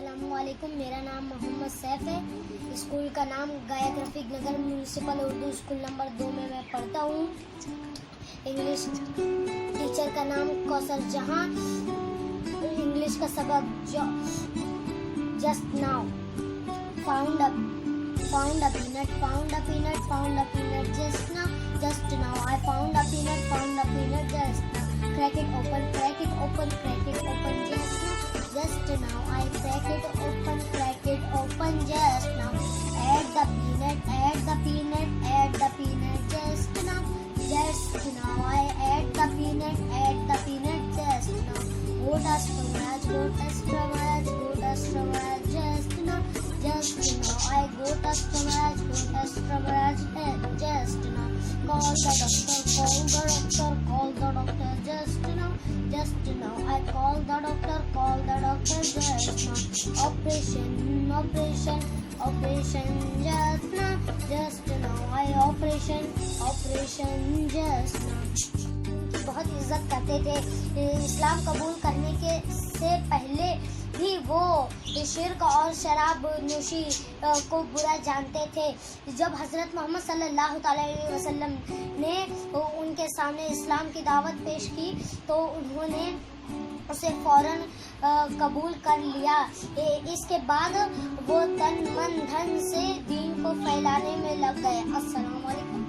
अस्सलामुअलैकुम। मेरा नाम मोहम्मद सैफ है। स्कूल का नाम गायक रफीक नगर म्यूनसिपल उर्दू स्कूल नंबर 2 में मैं पढ़ता हूँ। इंग्लिश टीचर का नाम कौसर जहां। इंग्लिश का सबक just now. Found a peanut just now. I found a peanut just now. Crack it open just now. I crack it open just now. Add the peanut just now. I add the peanut just now. Go dust from Raj just now. I go dust from Raj just now. Call the doctor just now. I call the doctor just now. Operation just now. I operation just now. बहुत इज्जत करते थे। इस्लाम कबूल करने के से पहले भी वो शिर्क और शराब नोशी को बुरा जानते थे। जब हज़रत मोहम्मद सल्लल्लाहु अलैहि वसल्लम ने उनके सामने इस्लाम की दावत पेश की तो उन्होंने उसे फौरन कबूल कर लिया। इसके बाद वो तन मन धन से दीन को फैलाने में लग गए। अस्सलाम वालेकुम।